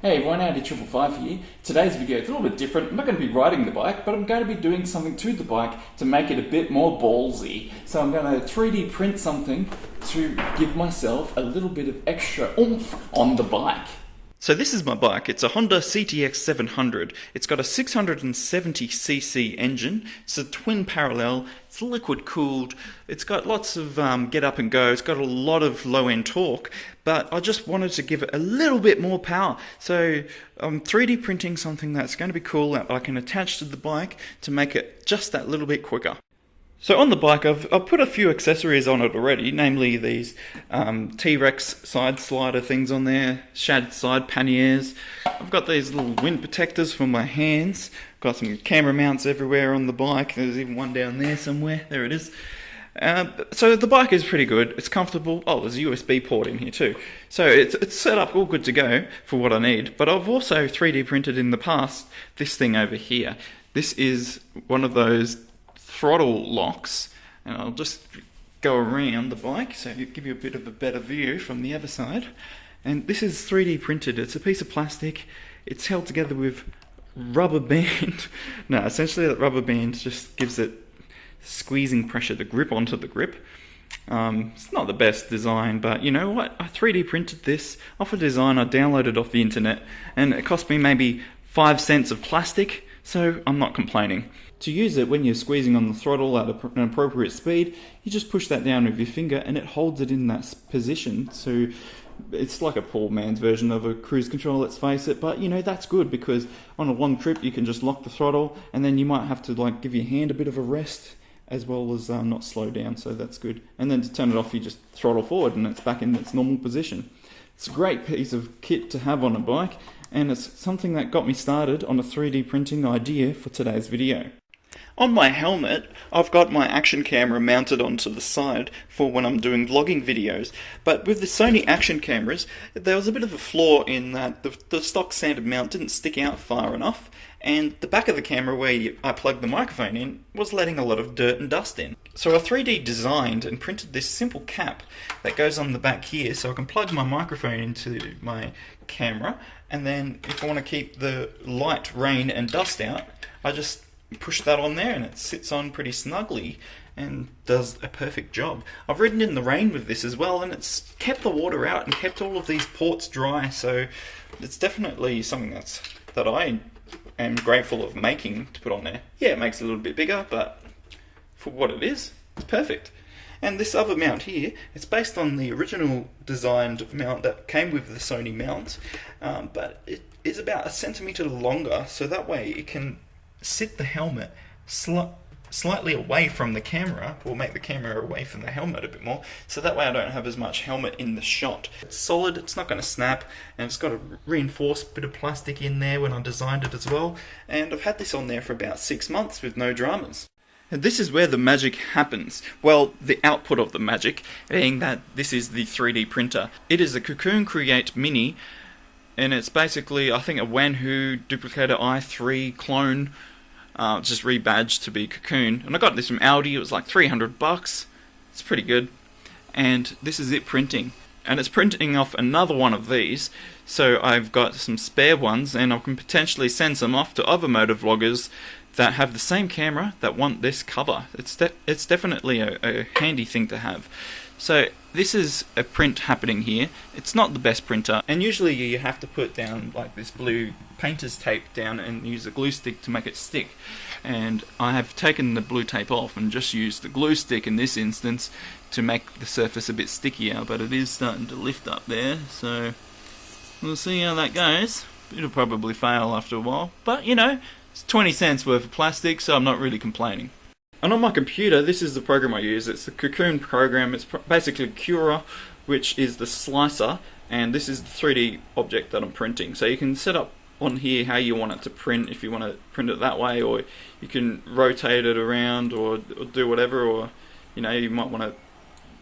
Hey everyone, Andy555 here. Today's video is a little bit different. I'm not going to be riding the bike, but I'm going to be doing something to the bike to make it a bit more ballsy. So I'm going to 3D print something to give myself a little bit of extra oomph on the bike. So this is my bike. It's a Honda CTX700. It's got a 670cc engine. It's a twin parallel. It's liquid cooled. It's got lots of get up and go. It's got a lot of low end torque, but I just wanted to give it a little bit more power. So I'm 3D printing something that's going to be cool that I can attach to the bike to make it just that little bit quicker. So on the bike, I've put a few accessories on it already, namely these T-Rex side slider things on there, shad side panniers. I've got these little wind protectors for my hands. Got some camera mounts everywhere on the bike. There's even one down there somewhere. There it is. So the bike is pretty good. It's comfortable. Oh, there's a USB port in here too. So it's set up all good to go for what I need. But I've also 3D printed in the past this thing over here. This is one of those throttle locks, and I'll just go around the bike so you give you a bit of a better view from the other side. And this is 3D printed. It's a piece of plastic. It's held together with rubber band. No, essentially that rubber band just gives it squeezing pressure to grip onto the grip. It's not the best design, but you know what? I 3D printed this off a design I downloaded off the internet, and it cost me maybe 5 cents of plastic, so I'm not complaining. To use it, when you're squeezing on the throttle at an appropriate speed, you just push that down with your finger and it holds it in that position. So it's like a poor man's version of a cruise control, let's face it, but you know, that's good because on a long trip you can just lock the throttle and then you might have to like give your hand a bit of a rest as well as not slow down, so that's good. And then to turn it off, you just throttle forward and it's back in its normal position. It's a great piece of kit to have on a bike, and it's something that got me started on a 3D printing idea for today's video. On my helmet, I've got my action camera mounted onto the side for when I'm doing vlogging videos, but with the Sony action cameras, there was a bit of a flaw in that the stock standard mount didn't stick out far enough, and the back of the camera where I plugged the microphone in was letting a lot of dirt and dust in. So I 3D designed and printed this simple cap that goes on the back here so I can plug my microphone into my camera, and then if I want to keep the light, rain and dust out, I just push that on there and it sits on pretty snugly and does a perfect job. I've ridden in the rain with this as well, and it's kept the water out and kept all of these ports dry, so it's definitely something that I am grateful of making to put on there. Yeah, it makes it a little bit bigger, but for what it is, it's perfect. And this other mount here, it's based on the original designed mount that came with the Sony mount, but it is about 1 centimeter longer, so that way it can sit the helmet slightly away from the camera, or make the camera away from the helmet a bit more, so that way I don't have as much helmet in the shot. It's solid, it's not going to snap, and it's got a reinforced bit of plastic in there when I designed it as well, and I've had this on there for about 6 months with no dramas. And this is where the magic happens. Well, the output of the magic, being that this is the 3D printer. It is a Cocoon Create Mini, and it's basically, I think, a Wanhu Duplicator i3 clone, just rebadged to be Cocoon. And I got this from Aldi. It was like $300. It's pretty good. And this is it printing. And it's printing off another one of these. So I've got some spare ones, and I can potentially send some off to other motovloggers that have the same camera that want this cover. It's definitely a handy thing to have. So this is a print happening here. It's not the best printer, and usually you have to put down like this blue painter's tape down and use a glue stick to make it stick. And I have taken the blue tape off and just used the glue stick in this instance to make the surface a bit stickier, but it is starting to lift up there, so we'll see how that goes. It'll probably fail after a while, but you know, it's 20 cents worth of plastic, so I'm not really complaining. And on my computer, this is the program I use. It's the Cocoon program. It's basically Cura, which is the slicer, and this is the 3D object that I'm printing. So you can set up on here how you want it to print, if you want to print it that way, or you can rotate it around or do whatever, or you know, you might want to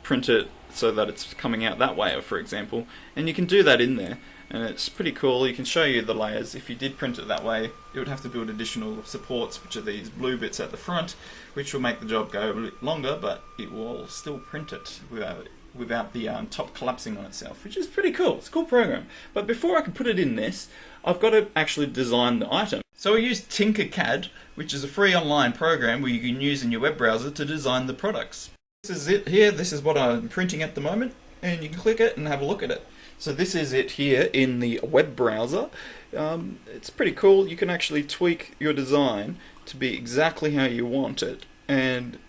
print it so that it's coming out that way, for example, and you can do that in there. And it's pretty cool. You can show you the layers. If you did print it that way, you would have to build additional supports, which are these blue bits at the front, which will make the job go a bit longer, but it will still print it without without the top collapsing on itself, which is pretty cool. It's a cool program. But before I can put it in this, I've got to actually design the item. So I use Tinkercad, which is a free online program where you can use in your web browser to design the products. This is it here. This is what I'm printing at the moment, and you can click it and have a look at it. So this is it here in the web browser. It's pretty cool. You can actually tweak your design to be exactly how you want it, and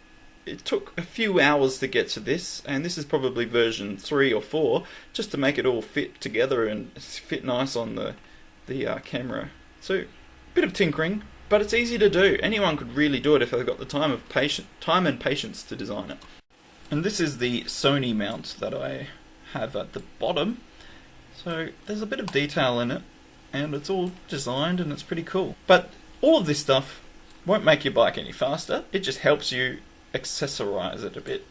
it took a few hours to get to this, and this is probably version 3 or 4, just to make it all fit together and fit nice on the camera. So a bit of tinkering, but it's easy to do. Anyone could really do it if they've got the time and patience to design it. And this is the Sony mount that I have at the bottom. So there's a bit of detail in it, and it's all designed, and it's pretty cool. But all of this stuff won't make your bike any faster. It just helps you accessorize it a bit.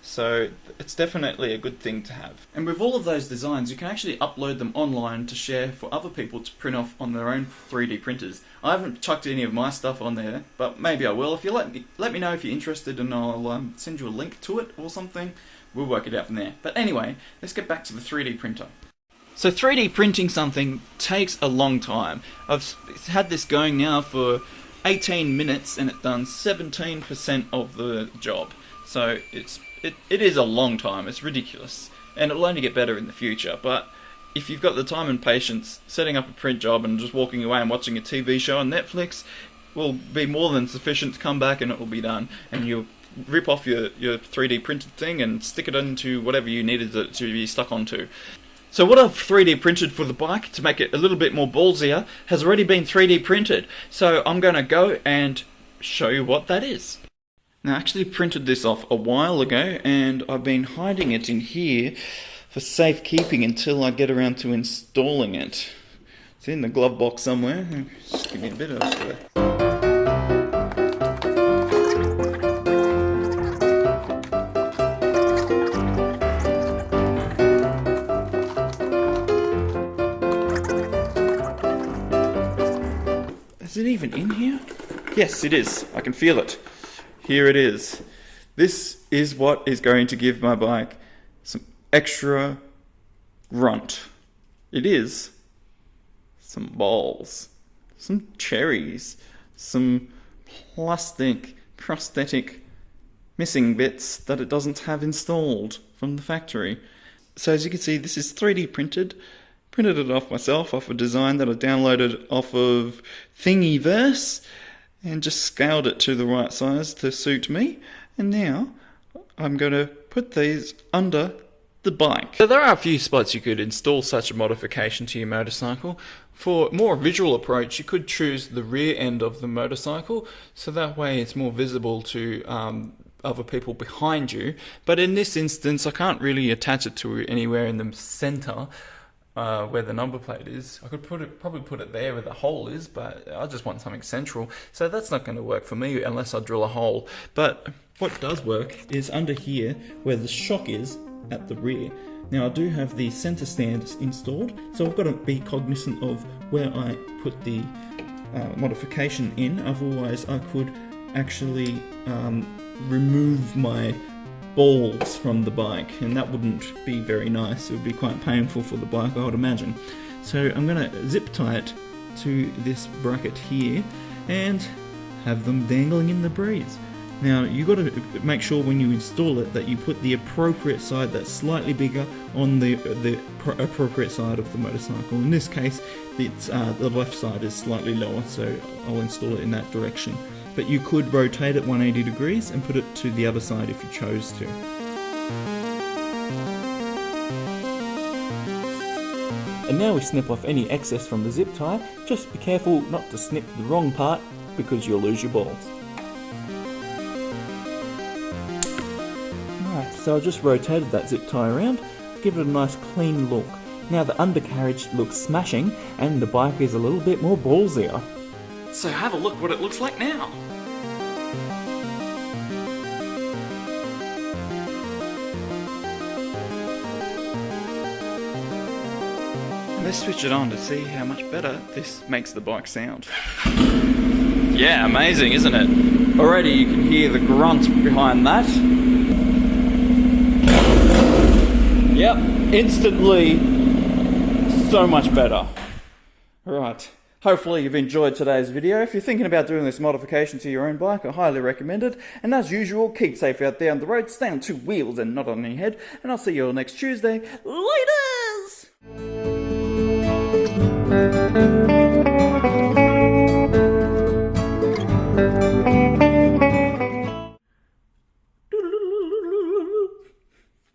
So it's definitely a good thing to have. And with all of those designs, you can actually upload them online to share for other people to print off on their own 3D printers. I haven't chucked any of my stuff on there, but maybe I will. If you let me know if you're interested, and I'll send you a link to it or something. We'll work it out from there. But anyway, let's get back to the 3D printer. So 3D printing something takes a long time. I've had this going now for 18 minutes, and it's done 17% of the job. So it is a long time. It's ridiculous, and it'll only get better in the future. But if you've got the time and patience, setting up a print job and just walking away and watching a TV show on Netflix will be more than sufficient to come back, and it will be done. And you'll rip off your 3D printed thing and stick it into whatever you needed it to be stuck onto. So what I've 3D printed for the bike to make it a little bit more ballsier has already been 3D printed. So I'm going to go and show you what that is. Now, I actually printed this off a while ago, and I've been hiding it in here for safekeeping until I get around to installing it. It's in the glove box somewhere. Just give me a bit of it. Is it even in here? Yes, it is. I can feel it. Here it is. This is what is going to give my bike some extra grunt. It is some balls, some cherries, some plastic prosthetic missing bits that it doesn't have installed from the factory. So as you can see, this is 3D printed. Printed it off myself, off a design that I downloaded off of Thingiverse, and just scaled it to the right size to suit me. And now I'm going to put these under the bike. So there are a few spots you could install such a modification to your motorcycle. For a more visual approach, you could choose the rear end of the motorcycle, so that way it's more visible to other people behind you. But in this instance, I can't really attach it to anywhere in the center. Where the number plate is. I could probably put it there where the hole is, but I just want something central, so that's not going to work for me unless I drill a hole. But what does work is under here where the shock is at the rear. Now I do have the center stand installed, so I've got to be cognizant of where I put the modification in, otherwise I could actually remove my balls from the bike, and that wouldn't be very nice. It would be quite painful for the bike, I would imagine. So I'm going to zip tie it to this bracket here and have them dangling in the breeze. Now you've got to make sure when you install it that you put the appropriate side that's slightly bigger on the appropriate side of the motorcycle. In this case, it's the left side is slightly lower, so I'll install it in that direction. But you could rotate it 180 degrees and put it to the other side if you chose to. And now we snip off any excess from the zip tie. Just be careful not to snip the wrong part, because you'll lose your balls. Alright, so I just rotated that zip tie around to give it a nice clean look. Now the undercarriage looks smashing, and the bike is a little bit more ballsier. So have a look what it looks like now. Let's switch it on to see how much better this makes the bike sound. Yeah, amazing, isn't it? Already you can hear the grunt behind that. Yep, instantly so much better. Right. Hopefully you've enjoyed today's video. If you're thinking about doing this modification to your own bike, I highly recommend it. And as usual, keep safe out there on the road, stay on two wheels and not on your head. And I'll see you all next Tuesday. Later!